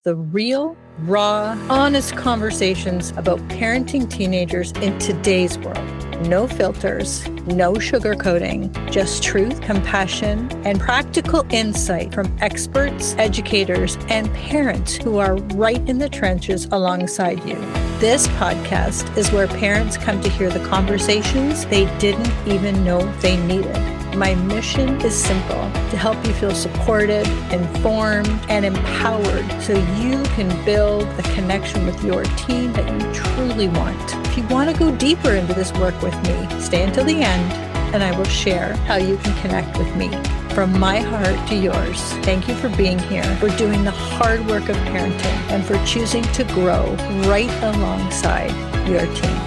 the real, raw, honest conversations about parenting teenagers in today's world. No filters, no sugarcoating, just truth, compassion, and practical insight from experts, educators, and parents who are right in the trenches alongside you. This podcast is where parents come to hear the conversations they didn't even know they needed. My mission is simple: to help you feel supported, informed, and empowered so you can build the connection with your teen that you truly want. If you want to go deeper into this work with me, stay until the end, and I will share how you can connect with me. From my heart to yours, thank you for being here, for doing the hard work of parenting, and for choosing to grow right alongside your teen.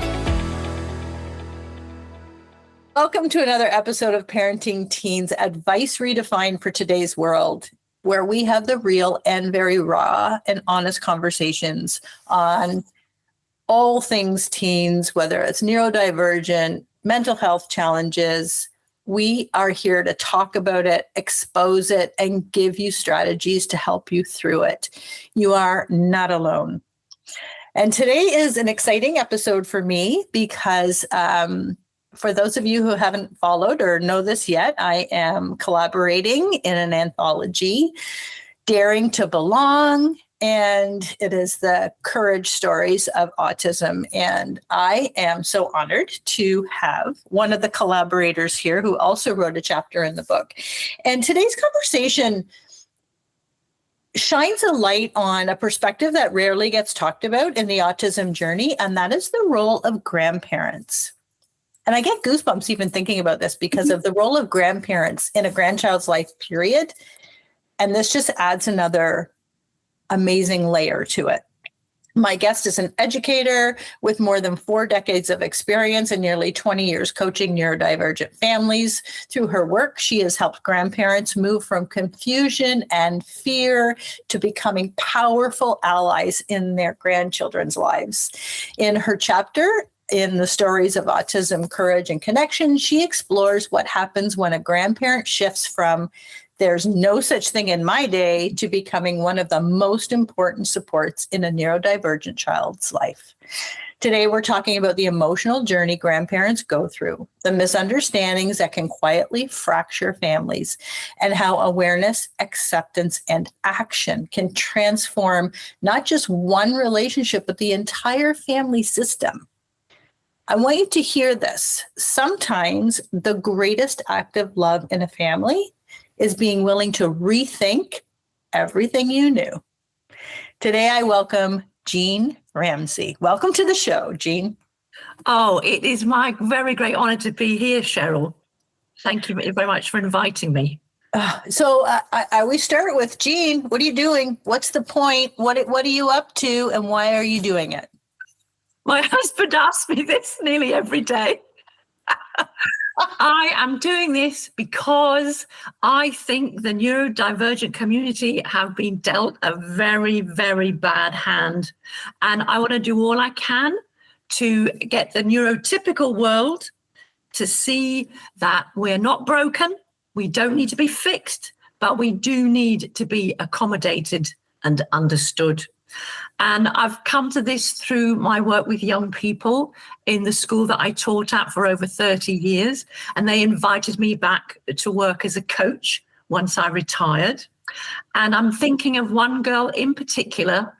Welcome to another episode of Parenting Teens, Advice Redefined for Today's World, where we have the real and very raw and honest conversations on all things teens, whether it's neurodivergent, mental health challenges. We are here to talk about it, expose it, and give you strategies to help you through it. You are not alone. And today is an exciting episode for me because for those of you who haven't followed or know this yet, I am collaborating in an anthology, Daring to Belong, and it is the courage stories of autism. And I am so honored to have one of the collaborators here who also wrote a chapter in the book. And today's conversation shines a light on a perspective that rarely gets talked about in the autism journey, and that is the role of grandparents. And I get goosebumps even thinking about this because of the role of grandparents in a grandchild's life, period. And this just adds another amazing layer to it. My guest is an educator with more than 4 decades of experience and nearly 20 years coaching neurodivergent families. Through her work, she has helped grandparents move from confusion and fear to becoming powerful allies in their grandchildren's lives. In her chapter, in the stories of autism, courage, and connection, she explores what happens when a grandparent shifts from "there's no such thing in my day" to becoming one of the most important supports in a neurodivergent child's life. Today, we're talking about the emotional journey grandparents go through, the misunderstandings that can quietly fracture families, and how awareness, acceptance, and action can transform not just one relationship, but the entire family system. I want you to hear this. Sometimes the greatest act of love in a family is being willing to rethink everything you knew. Today, I welcome Jean Ramsey. Welcome to the show, Jean. Oh, it is my very great honor to be here, Cheryl. Thank you very much for inviting me. So I always start with, Jean, what are you doing? What's the point? What are you up to? And why are you doing it? My husband asks me this nearly every day. I am doing this because I think the neurodivergent community have been dealt a very, very bad hand. And I want to do all I can to get the neurotypical world to see that we're not broken. We don't need to be fixed, but we do need to be accommodated and understood. And I've come to this through my work with young people in the school that I taught at for over 30 years. And they invited me back to work as a coach once I retired. And I'm thinking of one girl in particular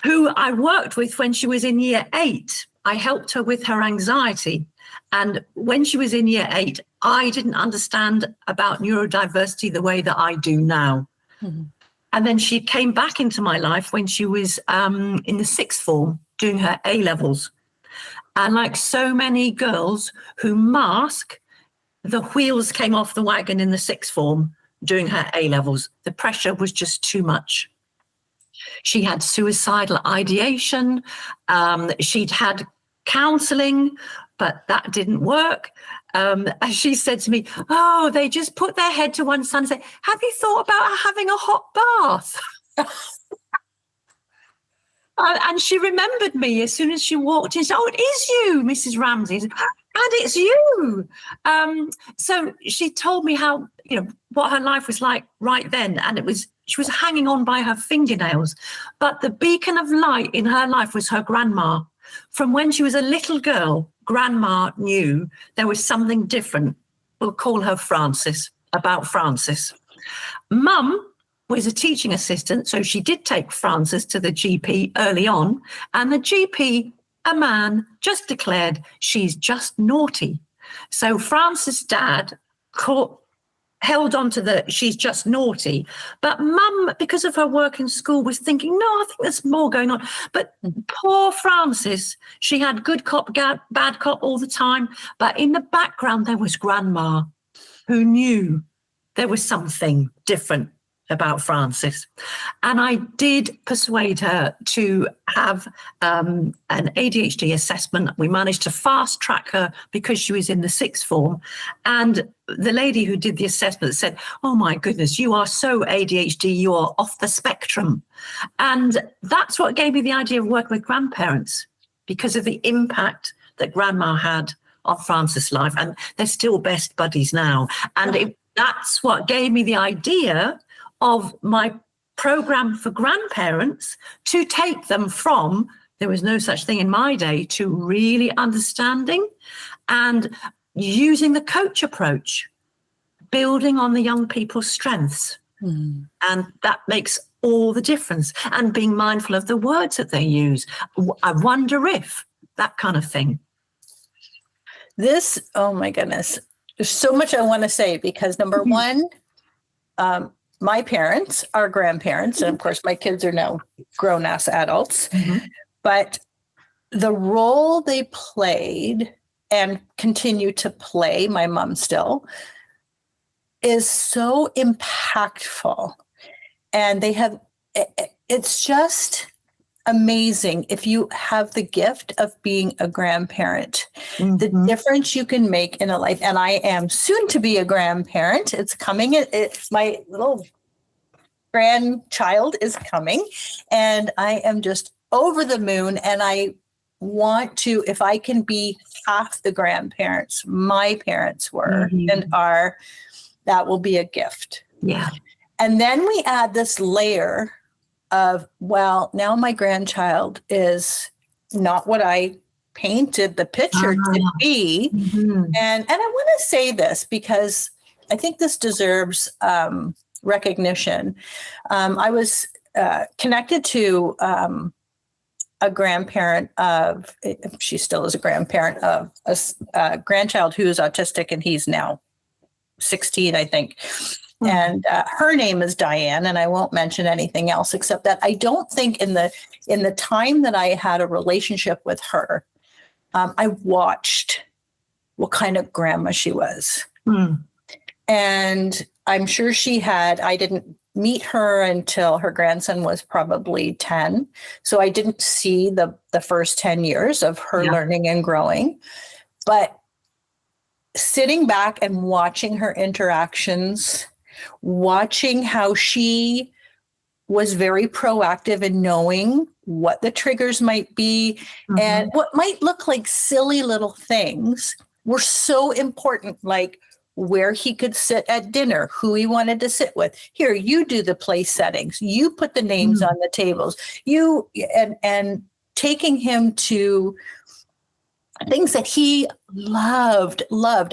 who I worked with when she was in year 8. I helped her with her anxiety. And when she was in year 8, I didn't understand about neurodiversity the way that I do now. Mm-hmm. And then she came back into my life when she was in the 6th form doing her A-levels. And like so many girls who mask, the wheels came off the wagon in the 6th form doing her A-levels. The pressure was just too much. She had suicidal ideation. She'd had counseling, but that didn't work. As she said to me, "Oh, they just put their head to one side and say, 'Have you thought about having a hot bath?'" And she remembered me as soon as she walked in. She said, "Oh, it is you, Mrs. Ramsey." And it's you. So she told me how, what her life was like right then. And she was hanging on by her fingernails. But the beacon of light in her life was her grandma. From when she was a little girl, grandma knew there was something different. We'll call her Frances, about Frances. Mum was a teaching assistant, so she did take Frances to the GP early on, and the GP, a man, just declared she's just naughty. So Frances' dad held on to she's just naughty, but Mum, because of her work in school, was thinking, no, I think there's more going on. But poor Frances, she had good cop, bad cop all the time, but in the background there was Grandma, who knew there was something different about Frances. And I did persuade her to have an ADHD assessment. We managed to fast track her because she was in the sixth form. And the lady who did the assessment said, "Oh my goodness, you are so ADHD, you are off the spectrum." And that's what gave me the idea of working with grandparents, because of the impact that Grandma had on Frances' life. And they're still best buddies now. And that's what gave me the idea of my program for grandparents, to take them from, there was no such thing in my day, to really understanding and using the coach approach, building on the young people's strengths. And that makes all the difference. And being mindful of the words that they use. I wonder if, that kind of thing. This, oh my goodness, there's so much I want to say, because number one, my parents are grandparents, and of course my kids are now grown-ass adults, but the role they played and continue to play, my mom still, is so impactful. And it's just amazing if you have the gift of being a grandparent, the difference you can make in a life. And I am soon to be a grandparent. It's coming. My little grandchild is coming, and I am just over the moon. And I want to, if I can be half the grandparents my parents were and are, that will be a gift. Yeah. And then we add this layer of, well, now my grandchild is not what I painted the picture to be. And I want to say this because I think this deserves recognition. I was connected to a grandparent of, she still is a grandparent of a grandchild who is autistic, and he's now 16, I think. And her name is Diane, and I won't mention anything else except that I don't think in the time that I had a relationship with her, I watched what kind of grandma she was. And I'm sure I didn't meet her until her grandson was probably 10. So I didn't see the first 10 years of her learning and growing. But sitting back and watching her interactions, watching how she was very proactive in knowing what the triggers might be and what might look like silly little things were so important, like where he could sit at dinner, who he wanted to sit with. Here, you do the place settings, you put the names on the tables, and taking him to things that he loved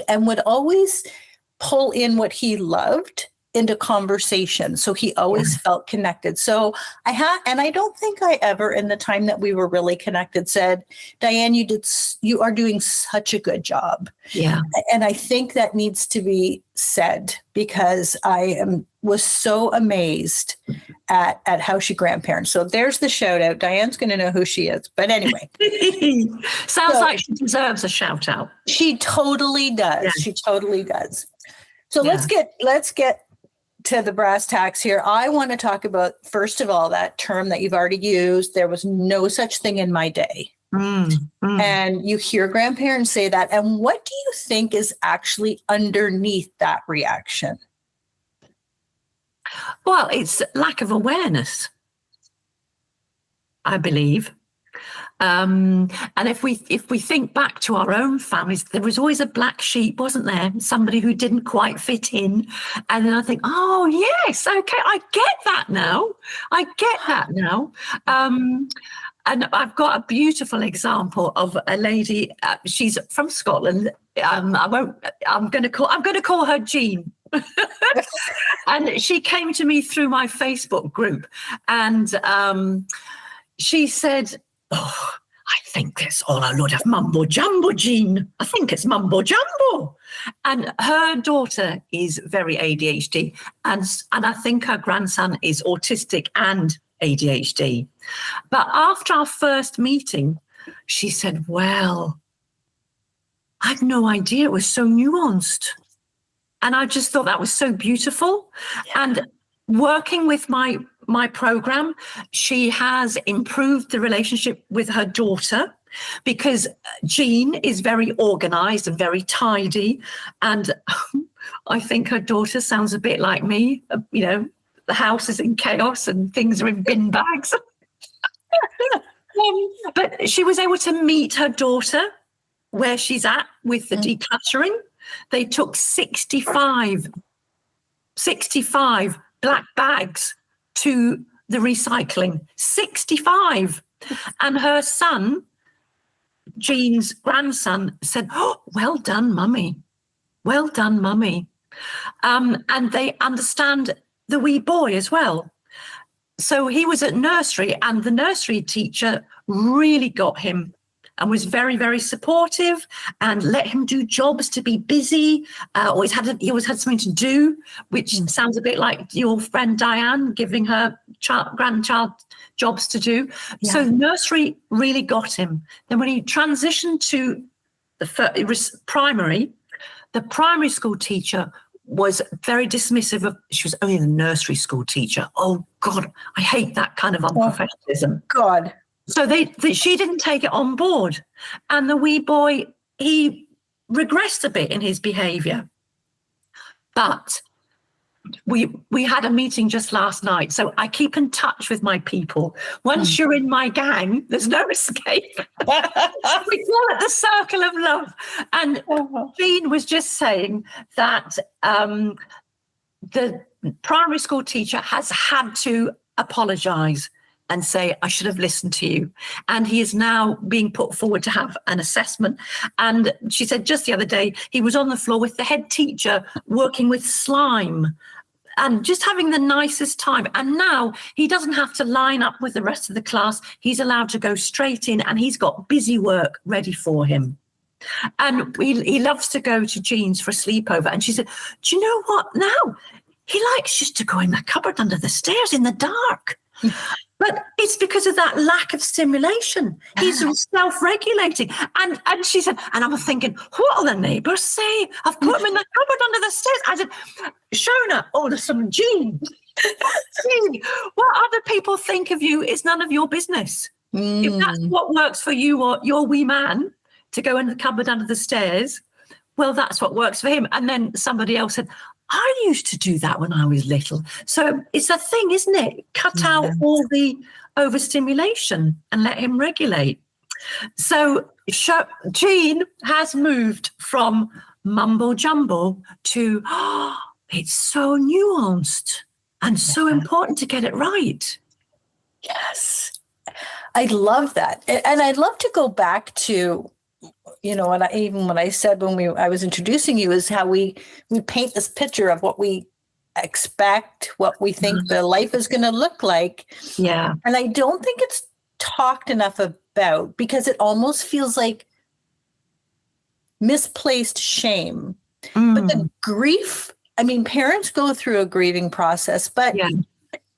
and would always pull in what he loved into conversation. So he always felt connected. So I don't think I ever, in the time that we were really connected, said, Diane, you are doing such a good job. Yeah. And I think that needs to be said, because was so amazed at how she grandparents. So there's the shout out. Diane's going to know who she is. But anyway. Sounds like she deserves a shout out. She totally does. Yeah. She totally does. So let's get to the brass tacks here. I want to talk about, first of all, that term that you've already used. There was no such thing in my day. And you hear grandparents say that. And what do you think is actually underneath that reaction? Well, it's lack of awareness. I believe. And if we think back to our own families, there was always a black sheep, wasn't there? Somebody who didn't quite fit in. And then I think, oh, yes, okay, I get that now. And I've got a beautiful example of a lady. She's from Scotland. I'm going to call her Jean. And she came to me through my Facebook group, and she said, "Oh, I think it's all a load of mumbo jumbo, Jean. I think it's mumbo jumbo." And her daughter is very ADHD, and I think her grandson is autistic and ADHD. But after our first meeting, she said, "Well, I had no idea it was so nuanced." And I just thought that was so beautiful. Yeah. And working with my program, she has improved the relationship with her daughter, because Jean is very organized and very tidy. And I think her daughter sounds a bit like me. You know, the house is in chaos and things are in bin bags. But she was able to meet her daughter where she's at with the decluttering. They took 65 black bags to the recycling. 65. And her son, Jean's grandson, said, "Oh, well done, mummy. Well done, mummy." And they understand the wee boy as well. So he was at nursery, and the nursery teacher really got him and was very, very supportive and let him do jobs to be busy. He always had something to do, which sounds a bit like your friend Diane giving her grandchild jobs to do. Yeah. So nursery really got him. Then when he transitioned to the primary school teacher was very dismissive of, she was only the nursery school teacher. Oh God, I hate that kind of unprofessionalism. Oh, God. So she didn't take it on board. And the wee boy, he regressed a bit in his behavior. But we had a meeting just last night. So I keep in touch with my people. Once you're in my gang, there's no escape. We call it the circle of love. And Jean was just saying that the primary school teacher has had to apologize and say, "I should have listened to you." And he is now being put forward to have an assessment. And she said just the other day, he was on the floor with the head teacher working with slime and just having the nicest time. And now he doesn't have to line up with the rest of the class. He's allowed to go straight in, and he's got busy work ready for him. And he loves to go to Jean's for a sleepover. And she said, "Do you know what? Now he likes just to go in the cupboard under the stairs in the dark." But it's because of that lack of stimulation. He's self-regulating. And she said, and I'm thinking, what will the neighbours say? I've put him in the cupboard under the stairs. I said, "Shona, oh, there's some Jean. What other people think of you is none of your business. If that's what works for you or your wee man to go in the cupboard under the stairs, well, that's what works for him." And then somebody else said, "I used to do that when I was little." So it's a thing, isn't it? Cut out all the overstimulation and let him regulate. So Jean has moved from mumbo jumbo to, it's so nuanced and so important to get it right. Yes. I love that. And I'd love to go back to, you know, and even when I said I was introducing you, is how we paint this picture of what we expect, what we think the life is going to look like. Yeah. And I don't think it's talked enough about, because it almost feels like misplaced shame. But the grief, I mean, parents go through a grieving process, but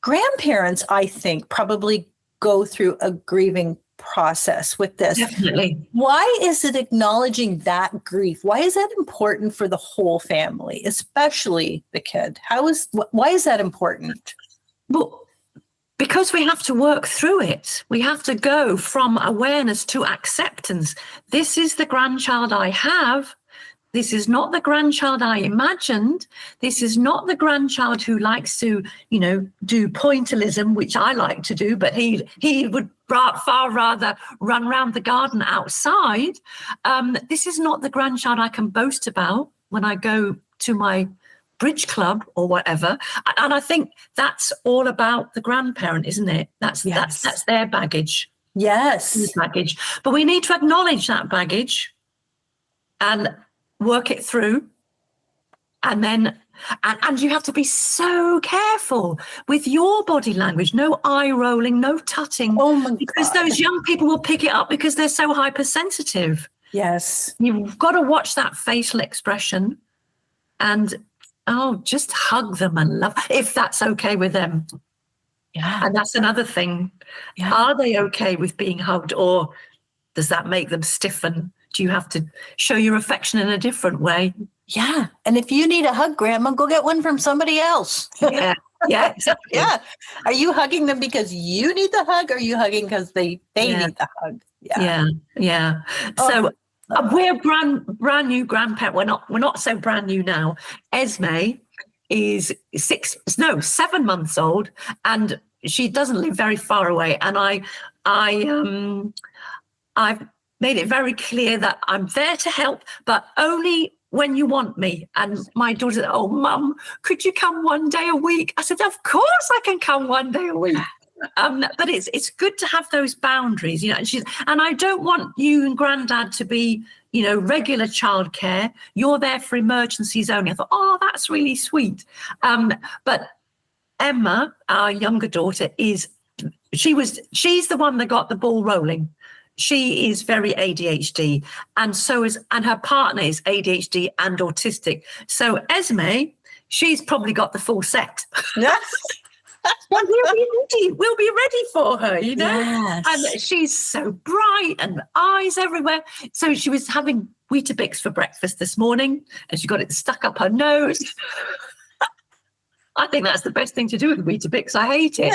grandparents, I think, probably go through a grieving process with this. Definitely. Why is it acknowledging that grief? Why is that important for the whole family, especially the kid? Why is that important? Well, because we have to work through it. We have to go from awareness to acceptance. This is the grandchild I have. This is not the grandchild I imagined. This is not the grandchild who likes to, do pointillism, which I like to do, but he would far rather run around the garden outside. This is not the grandchild I can boast about when I go to my bridge club or whatever. And I think that's all about the grandparent, isn't it? That's their baggage. Yes. Baggage. But we need to acknowledge that baggage and work it through. And then, and you have to be so careful with your body language. No eye rolling, no tutting. Oh my God. Because those young people will pick it up because they're so hypersensitive. Yes. You've got to watch that facial expression and, just hug them and love, if that's okay with them. Yeah. And that's another thing. Yeah. Are they okay with being hugged, or does that make them stiffen? Do you have to show your affection in a different way? Yeah. And if you need a hug, Grandma, go get one from somebody else. Yeah. Yeah, exactly. Yeah. Are you hugging them because you need the hug, or are you hugging because they need the hug? Yeah. Yeah. So we're brand new grandparent. We're not so brand new now. Esme is 7 months old, and she doesn't live very far away. And I've made it very clear that I'm there to help, but only when you want me. And my daughter said, "Oh, Mum, could you come one day a week?" I said, "Of course I can come one day a week." But it's good to have those boundaries, and I don't want you and Granddad to be, regular childcare. You're there for emergencies only. I thought, oh, that's really sweet. But Emma, our younger daughter, she's the one that got the ball rolling. She is very ADHD, and her partner is ADHD and autistic. So Esme, she's probably got the full set. Yes. Well, we'll be ready for her, Yes. And she's so bright and eyes everywhere. So she was having Weetabix for breakfast this morning, and she got it stuck up her nose. I think that's the best thing to do with Weetabix. I hate it.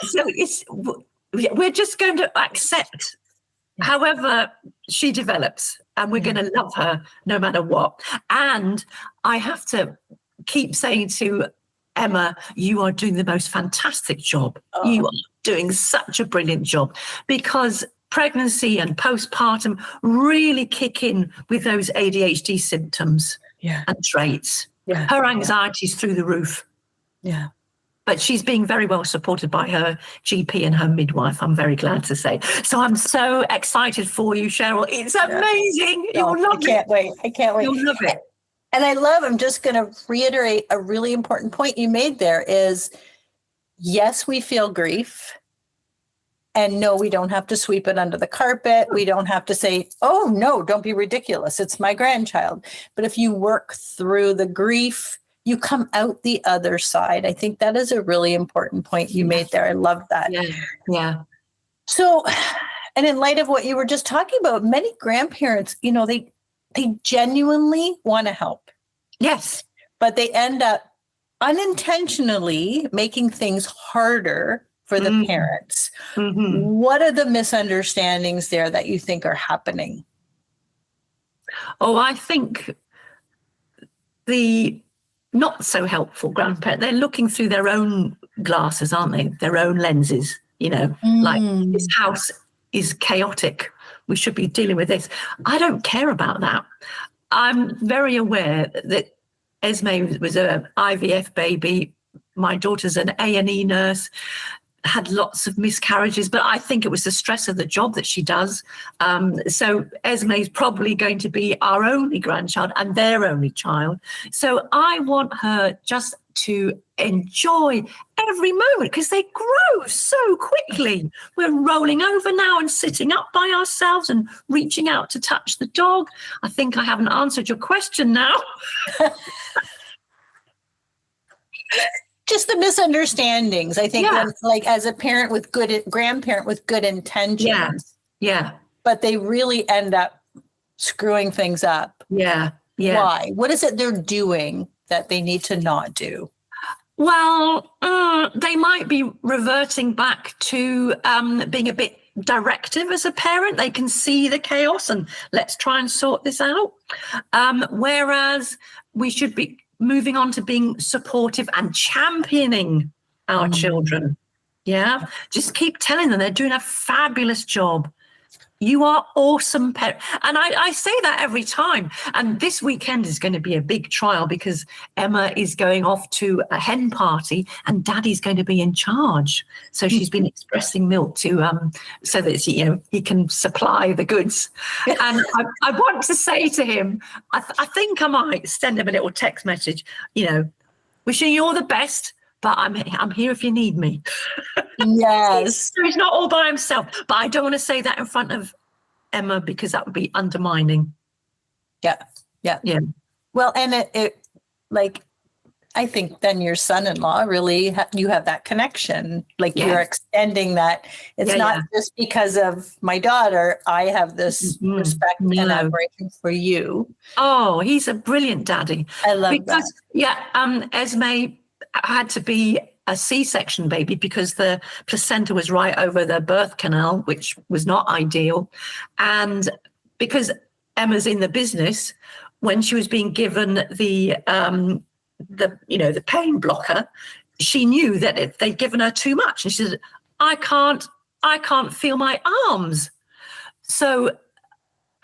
So we're just going to accept however she develops, and we're going to love her no matter what. And I have to keep saying to Emma, you are doing the most fantastic job. Oh. You are doing such a brilliant job, because pregnancy and postpartum really kick in with those ADHD symptoms and traits. Yeah. Her anxiety's through the roof. Yeah. But she's being very well supported by her GP and her midwife, I'm very glad to say. So I'm so excited for you, Cheryl. It's amazing. You'll love it. I can't wait. You'll love it. And I'm just going to reiterate a really important point you made there is, yes, we feel grief. And no, we don't have to sweep it under the carpet. We don't have to say, oh, no, don't be ridiculous. It's my grandchild. But if you work through the grief, you come out the other side. I think that is a really important point you made there. I love that. Yeah. So, and in light of what you were just talking about, many grandparents, they genuinely want to help. Yes. But they end up unintentionally making things harder for the parents. Mm-hmm. What are the misunderstandings there that you think are happening? Oh, I think the not so helpful grandparents, they're looking through their own glasses, aren't they? Their own lenses, like this house is chaotic. We should be dealing with this. I don't care about that. I'm very aware that Esme was an IVF baby. My daughter's an A&E nurse, had lots of miscarriages, but I think it was the stress of the job that she does. So Esme is probably going to be our only grandchild and their only child. So I want her just to enjoy every moment, because they grow so quickly. We're rolling over now and sitting up by ourselves and reaching out to touch the dog. I think I haven't answered your question now. Just the misunderstandings, I think, like as a parent with grandparent with good intentions. Yeah. But they really end up screwing things up. Yeah. Why? What is it they're doing that they need to not do? Well, they might be reverting back to being a bit directive as a parent. They can see the chaos and let's try and sort this out. Whereas we should be moving on to being supportive and championing our children. Yeah. Just keep telling them they're doing a fabulous job. You are awesome parent. And I say that every time. And this weekend is going to be a big trial because Emma is going off to a hen party and Daddy's going to be in charge. So she's been expressing milk to so that he can supply the goods. And I want to say to him, I think I might send him a little text message, wishing you all the best. But I'm here if you need me. Yes. So he's not all by himself. But I don't want to say that in front of Emma because that would be undermining. Yeah. Well, and it I think then your son-in-law really, you have that connection. You're extending that. It's not just because of my daughter. I have this respect and admiration for you. Oh, he's a brilliant daddy. I love that. Yeah. Esme had to be a C-section baby because the placenta was right over the birth canal, which was not ideal. And because Emma's in the business, when she was being given the pain blocker, she knew that they'd given her too much. And she said, I can't feel my arms. So,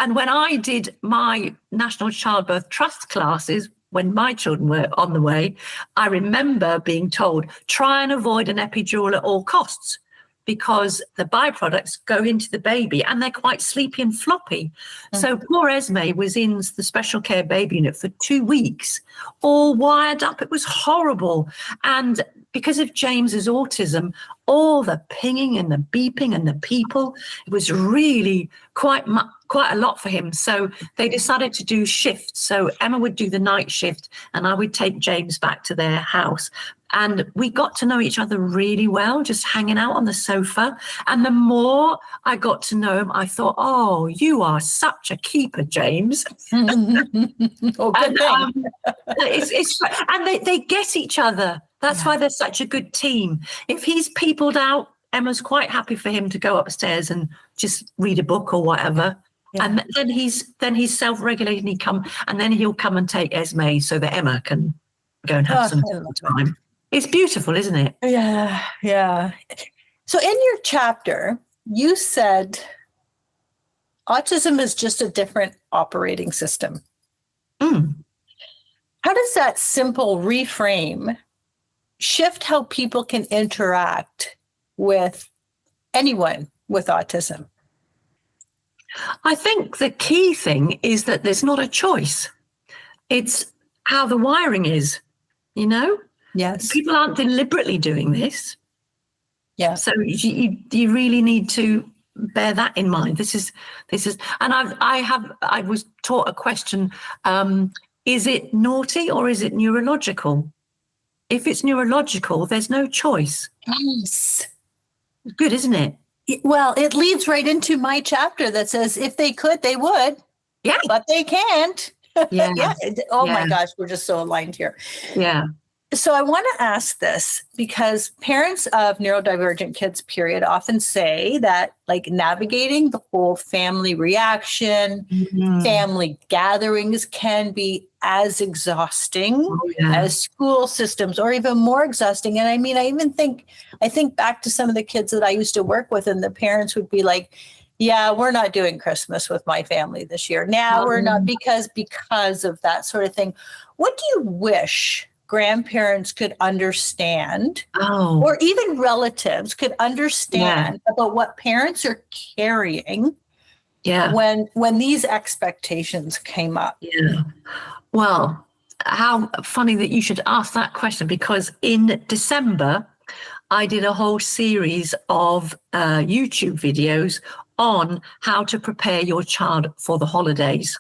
and when I did my National Childbirth Trust classes, when my children were on the way, I remember being told, try and avoid an epidural at all costs because the byproducts go into the baby and they're quite sleepy and floppy. So poor Esme was in the special care baby unit for 2 weeks, all wired up. It was horrible. And because of James's autism, all the pinging and the beeping and the people, it was really quite a lot for him. So they decided to do shifts. So Emma would do the night shift and I would take James back to their house. And we got to know each other really well, just hanging out on the sofa. And the more I got to know him, I thought, oh, you are such a keeper, James. Oh, good thing. And they get each other. That's why they're such a good team. If he's peopled out, Emma's quite happy for him to go upstairs and just read a book or whatever. Yeah. And then he's self-regulating. He'll come and take Esme so that Emma can go and have some time. It's beautiful, isn't it? Yeah. So in your chapter, you said autism is just a different operating system. How does that simple reframe shift how people can interact with anyone with autism? I think the key thing is that there's not a choice. It's how the wiring is, Yes. People aren't deliberately doing this. Yeah. So you really need to bear that in mind. This is, and I was taught a question, is it naughty or is it neurological? If it's neurological, there's no choice. Yes. Good, isn't it? Well, it leads right into my chapter that says if they could, they would. Yeah. But they can't. Yeah. My gosh, we're just so aligned here. Yeah. So I want to ask this because parents of neurodivergent kids, period, often say that navigating the whole family reaction, family gatherings can be as exhausting as school systems or even more exhausting. And I mean, I think back to some of the kids that I used to work with and the parents would be like, yeah, we're not doing Christmas with my family this year. Now we're not because of that sort of thing. What do you wish grandparents could understand or even relatives could understand about what parents are carrying when these expectations came up? Yeah. Well, how funny that you should ask that question, because in December, I did a whole series of YouTube videos on how to prepare your child for the holidays.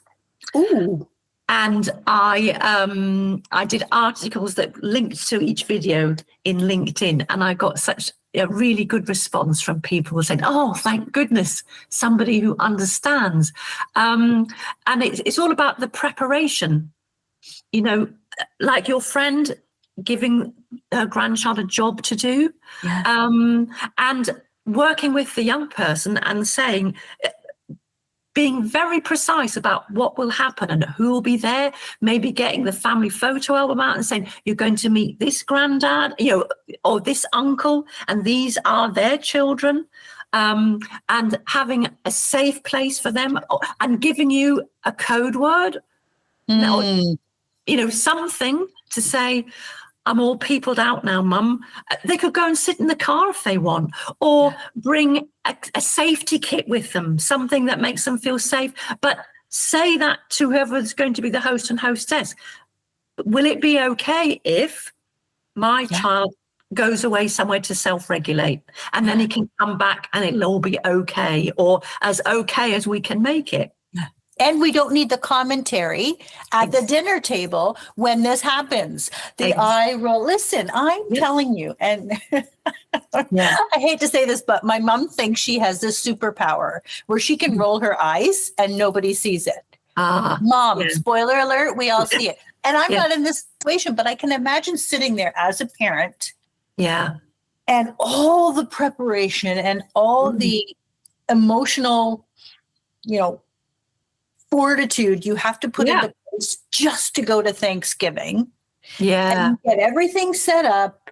Ooh. And I did articles that linked to each video in LinkedIn, and I got such a really good response from people saying, "Oh, thank goodness, somebody who understands." And it's all about the preparation. Like your friend giving her grandchild a job to do, and working with the young person and saying, being very precise about what will happen and who will be there, maybe getting the family photo album out and saying, you're going to meet this granddad, or this uncle, and these are their children, and having a safe place for them, and giving you a code word, something to say, I'm all peopled out now, Mum. They could go and sit in the car if they want, or bring a safety kit with them, something that makes them feel safe. But say that to whoever's going to be the host and hostess. Will it be okay if my child goes away somewhere to self-regulate, and then he can come back and it'll all be okay, or as okay as we can make it? And we don't need the commentary at the dinner table when this happens. The eye roll. Listen, I'm telling you, and I hate to say this, but my mom thinks she has this superpower where she can roll her eyes and nobody sees it. Mom, spoiler alert, we all see it. And I'm not in this situation, but I can imagine sitting there as a parent. Yeah. And all the preparation and all the emotional, fortitude you have to put into place just to go to Thanksgiving. Yeah. And get everything set up,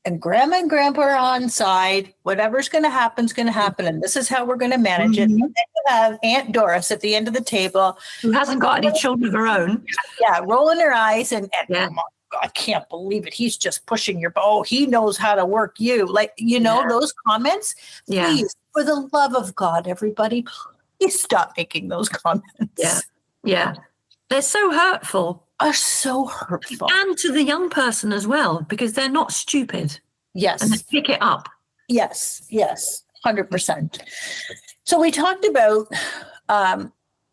and grandma and grandpa are on side. Whatever's going to happen is going to happen. And this is how we're going to manage it. And then you have Aunt Doris at the end of the table, who hasn't got any children of her own. Yeah. Rolling her eyes and oh my God, I can't believe it. He's just pushing your bow. He knows how to work you. Those comments. Please, for the love of God, everybody, please stop making those comments. Yeah. They're so hurtful. Are so hurtful. And to the young person as well, because they're not stupid. Yes. And they pick it up. Yes, 100%. So we talked about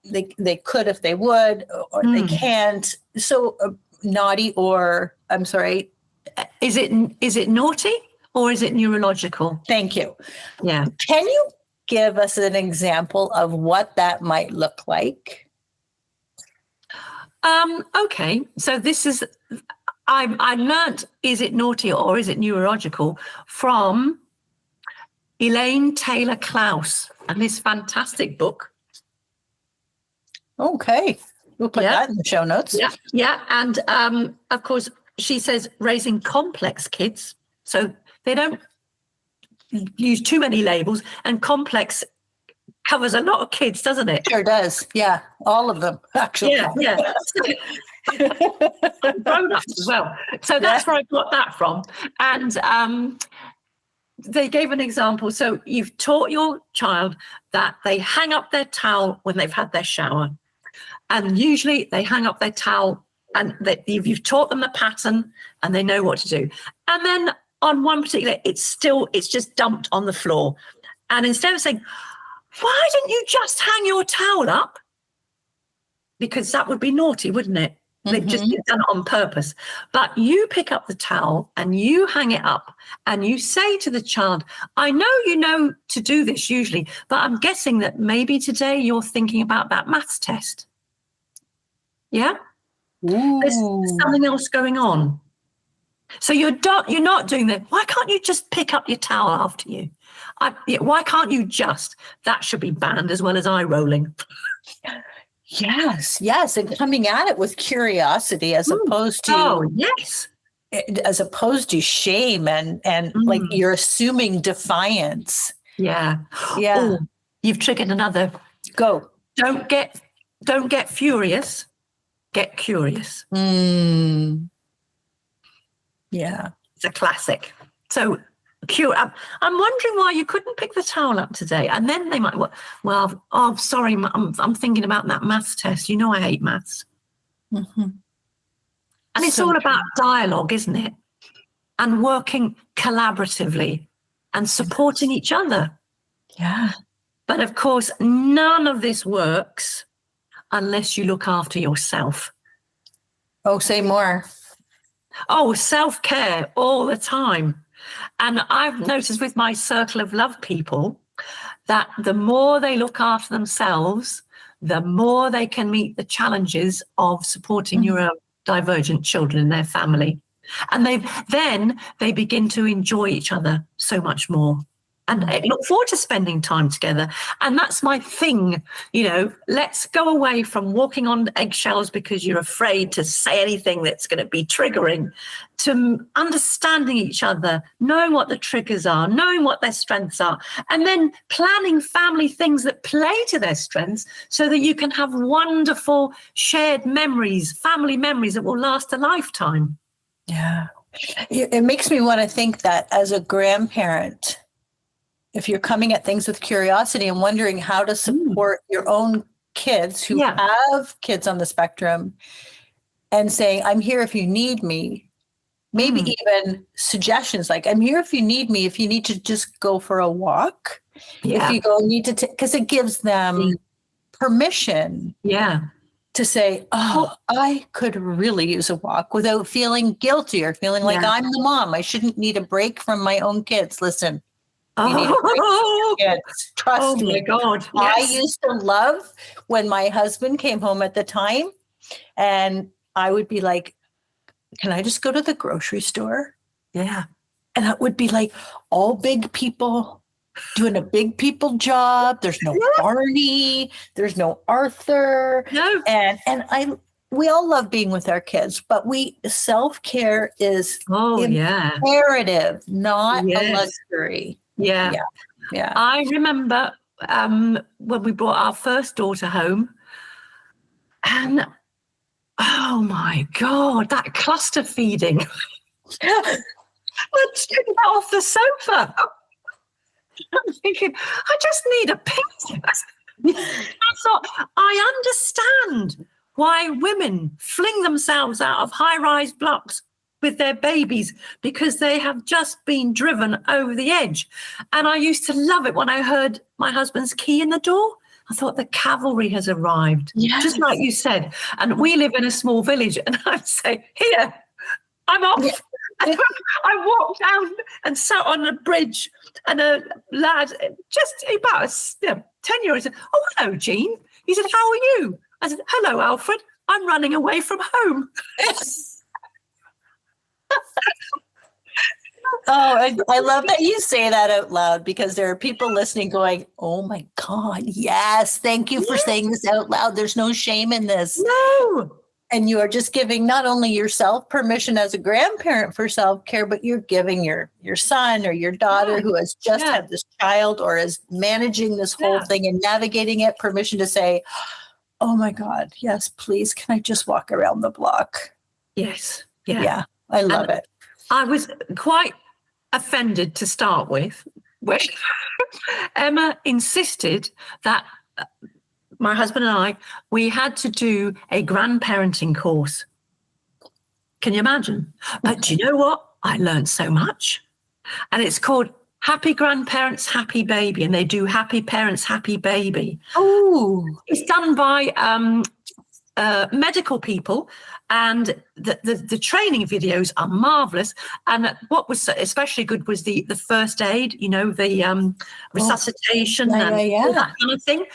they could if they would, or they can't. So naughty, or I'm sorry. Is it naughty or is it neurological? Thank you. Yeah. Can you give us an example of what that might look like? Okay. So this is, I learned, is it naughty or is it neurological, from Elaine Taylor Klaus and this fantastic book. Okay. We'll put that in the show notes. Yeah. And of course, she says raising complex kids. So they don't use too many labels, and complex covers a lot of kids, doesn't it? Sure does. Yeah. All of them, actually. Yeah. Grown-ups as well. So that's where I got that from. And they gave an example. So you've taught your child that they hang up their towel when they've had their shower. And usually they hang up their towel, and you've taught them the pattern and they know what to do. And then on one particular, it's just dumped on the floor. And instead of saying, why didn't you just hang your towel up? Because that would be naughty, wouldn't it? They've just done it on purpose. But you pick up the towel and you hang it up and you say to the child, I know you know to do this usually, but I'm guessing that maybe today you're thinking about that maths test. Yeah? Ooh. There's something else going on. So you're not doing that. Why can't you just pick up your towel after you? Why can't you just? That should be banned as well as eye rolling. Yes. And coming at it with curiosity as opposed to as opposed to shame and like you're assuming defiance. Yeah. Yeah. Ooh, you've triggered another. Go. Don't get furious. Get curious. Yeah. It's a classic. So I'm wondering why you couldn't pick the towel up today. And then they might, sorry, I'm thinking about that maths test. You know I hate maths. And it's all about dialogue, isn't it? And working collaboratively and supporting each other. Yeah. But of course, none of this works unless you look after yourself. Oh, say more. Oh, self-care all the time. And I've noticed with my circle of love people that the more they look after themselves, the more they can meet the challenges of supporting neurodivergent children in their family. And they begin to enjoy each other so much more. And I look forward to spending time together. And that's my thing, let's go away from walking on eggshells because you're afraid to say anything that's going to be triggering, to understanding each other, knowing what the triggers are, knowing what their strengths are, and then planning family things that play to their strengths so that you can have wonderful shared memories, family memories that will last a lifetime. Yeah. It makes me want to think that as a grandparent, if you're coming at things with curiosity and wondering how to support your own kids who have kids on the spectrum, and saying, I'm here if you need me, maybe even suggestions like, I'm here if you need me, if you need to just go for a walk, if you need to, because it gives them permission to say, I could really use a walk without feeling guilty or feeling like I'm the mom. I shouldn't need a break from my own kids. Listen. You need a break from your kids. Trust me. Oh my God. Yes. I used to love when my husband came home at the time and I would be like, can I just go to the grocery store? Yeah. And it would be like all big people doing a big people job. There's no Barney. There's no Arthur. No. And we all love being with our kids, but self-care is imperative, not a luxury. Yeah. I remember when we brought our first daughter home, and oh my God, that cluster feeding. Let's take that off the sofa. I'm thinking, I just need a piece. I thought, I understand why women fling themselves out of high-rise blocks with their babies because they have just been driven over the edge. And I used to love it when I heard my husband's key in the door. I thought the cavalry has arrived, just like you said. And we live in a small village, and I'd say, here, I'm off. I walked down and sat on a bridge, and a lad, just about 10-year-old, said, oh, hello, Jean. He said, how are you? I said, hello, Alfred. I'm running away from home. I love that you say that out loud, because there are people listening going, oh my God, yes, thank you for saying this out loud. There's no shame in this. No. And you are just giving not only yourself permission as a grandparent for self-care, but you're giving your son or your daughter who has just had this child or is managing this whole thing and navigating it, permission to say, oh my God, yes, please, can I just walk around the block? Yes. Yeah, I love it. I was quite offended to start with when Emma insisted that my husband and we had to do a grandparenting course. Can you imagine? But do you know what? I learned so much. And it's called Happy Grandparents, Happy Baby. And they do Happy Parents, Happy Baby. Oh, it's done by medical people, and the training videos are marvelous. And what was especially good was the first aid, the resuscitation and all that kind of thing.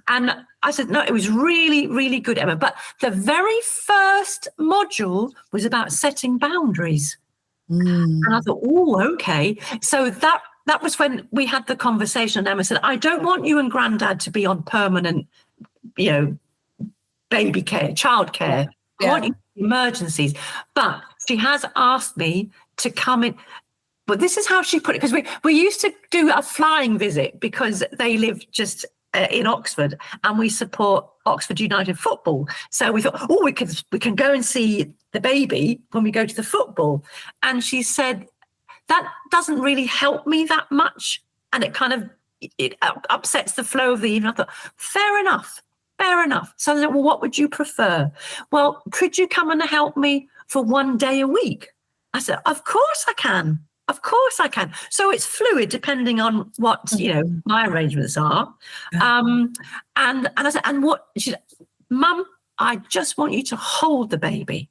And I said, no, it was really, really good, Emma. But the very first module was about setting boundaries. And I thought, oh, okay. So that was when we had the conversation, and Emma said, I don't want you and Granddad to be on permanent, baby care, childcare. I want you to do emergencies. But she has asked me to come in. But this is how she put it, because we used to do a flying visit because they live just in Oxford, and we support Oxford United football. So we thought, we can go and see the baby when we go to the football. And she said, that doesn't really help me that much. And it upsets the flow of the evening. I thought, fair enough. So I said, well, what would you prefer? Well, could you come and help me for one day a week? I said, of course I can. So it's fluid depending on what, my arrangements are. And I said, and what? She said, Mum, I just want you to hold the baby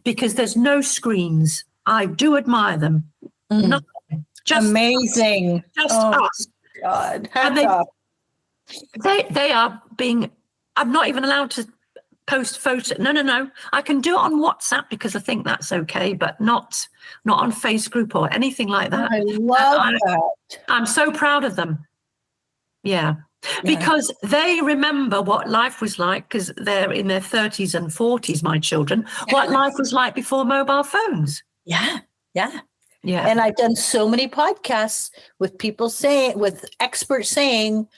because there's no screens. I do admire them. Nothing. Just amazing. Just us. God. And they are being, I'm not even allowed to post photo. No. I can do it on WhatsApp because I think that's okay, but not on Facebook or anything like that. I love that. I'm so proud of them. Yeah. Because they remember what life was like, because they're in their 30s and 40s, my children, what life was like before mobile phones. Yeah. Yeah. Yeah. And I've done so many podcasts with with experts saying,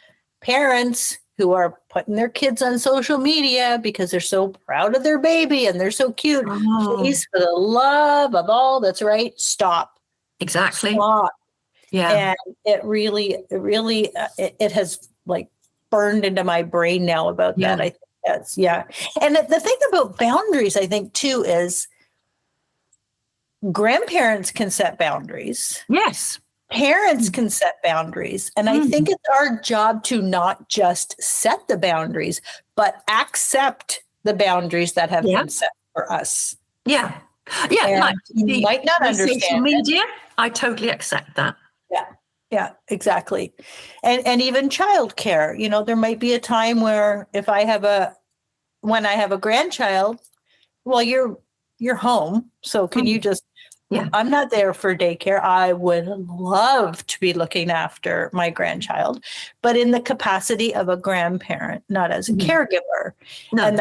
parents who are putting their kids on social media because they're so proud of their baby and they're so cute. Please, for the love of all that's right, stop. Exactly. Stop. Yeah. And it really, it has like burned into my brain now about that. I think that's, And the thing about boundaries, I think too, is grandparents can set boundaries. Yes. Parents can set boundaries. And I think it's our job to not just set the boundaries, but accept the boundaries that have been set for us. Yeah. Yeah. And like you might not understand social media. I totally accept that. Yeah, exactly. And even childcare, there might be a time where when I have a grandchild, well, you're home. So can you just, I'm not there for daycare. I would love to be looking after my grandchild, but in the capacity of a grandparent, not as a caregiver. No. And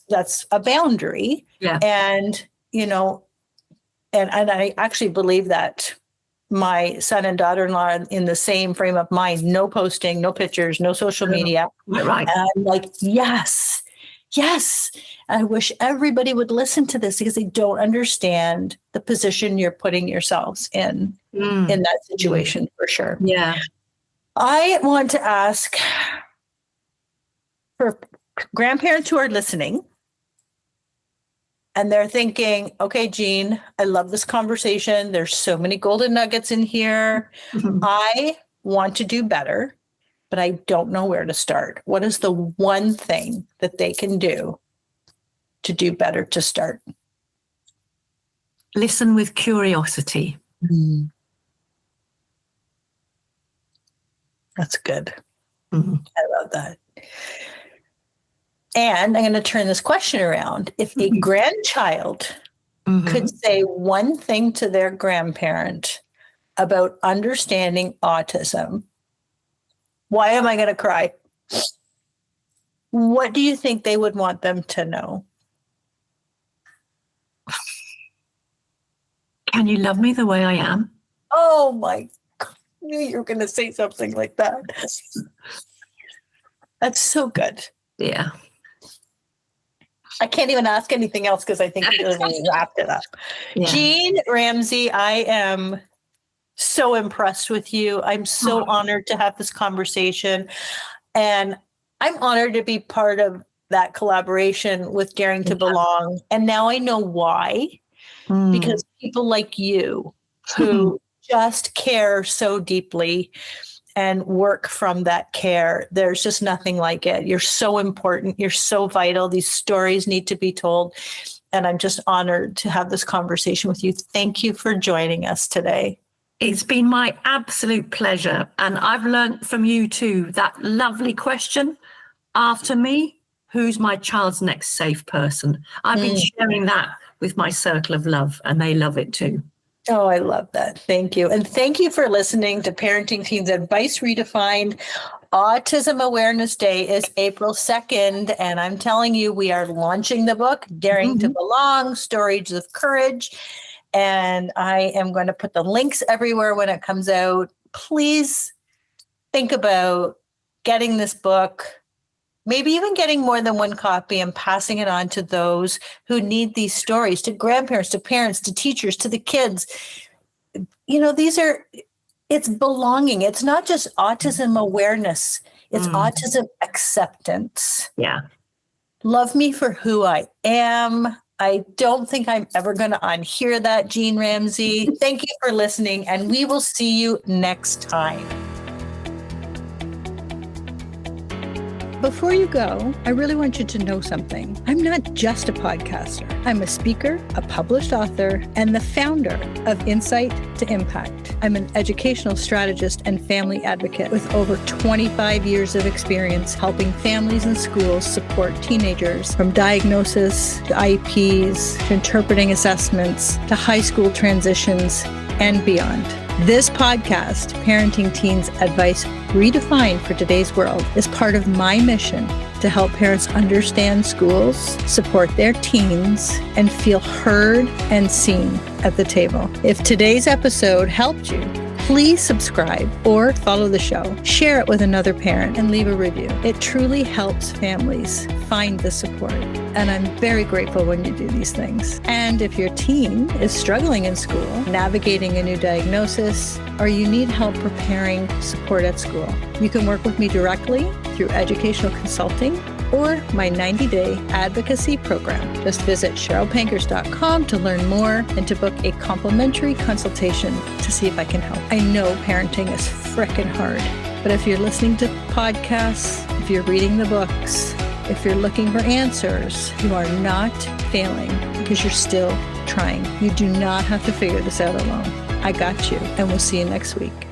that's a boundary. Yeah. And, and I actually believe that my son and daughter-in-law are in the same frame of mind, no posting, no pictures, no social media. Right. And I'm like, yes. I wish everybody would listen to this because they don't understand the position you're putting yourselves in that situation for sure. Yeah. I want to ask for grandparents who are listening and they're thinking, okay, Jean, I love this conversation. There's so many golden nuggets in here. I want to do better, but I don't know where to start. What is the one thing that they can do to do better to start? Listen with curiosity. That's good. I love that. And I'm going to turn this question around. If a grandchild could say one thing to their grandparent about understanding autism, why am I going to cry? What do you think they would want them to know? Can you love me the way I am? Oh my God. I knew you were going to say something like that. That's so good. Yeah. I can't even ask anything else because I think you really wrapped it up. Yeah. Jean Ramsey, I am so impressed with you. I'm so honored to have this conversation. And I'm honored to be part of that collaboration with Daring to Belong. And now I know why. Because people like you who just care so deeply and work from that care, there's just nothing like it. You're so important. You're so vital. These stories need to be told. And I'm just honored to have this conversation with you. Thank you for joining us today. It's been my absolute pleasure. And I've learned from you too, that lovely question after me, who's my child's next safe person? I've been sharing that with my circle of love and they love it too. Oh, I love that. Thank you. And thank you for listening to Parenting Teens Advice Redefined. Autism Awareness Day is April 2nd. And I'm telling you, we are launching the book, Daring to Belong, Stories of Courage. And I am going to put the links everywhere when it comes out. Please think about getting this book, maybe even getting more than one copy and passing it on to those who need these stories, to grandparents, to parents, to teachers, to the kids. It's belonging. It's not just autism awareness. It's autism acceptance. Yeah. Love me for who I am. I don't think I'm ever going to unhear that, Jean Ramsey. Thank you for listening, and we will see you next time. before you go, I really want you to know something. I'm not just a podcaster. I'm a speaker, a published author, and the founder of Insight to Impact. I'm an educational strategist and family advocate with over 25 years of experience helping families and schools support teenagers from diagnosis to IEPs to interpreting assessments to high school transitions and beyond. This podcast, Parenting Teens Advice Redefined for Today's World, is part of my mission to help parents understand schools, support their teens, and feel heard and seen at the table. If today's episode helped you, please subscribe or follow the show, share it with another parent, and leave a review. It truly helps families find the support, and I'm very grateful when you do these things. And if your teen is struggling in school, navigating a new diagnosis, or you need help preparing support at school, you can work with me directly through educational consulting or my 90-day advocacy program. Just visit CherylPankers.com to learn more and to book a complimentary consultation to see if I can help. I know parenting is frickin' hard, but if you're listening to podcasts, if you're reading the books, if you're looking for answers, you are not failing because you're still trying. You do not have to figure this out alone. I got you, and we'll see you next week.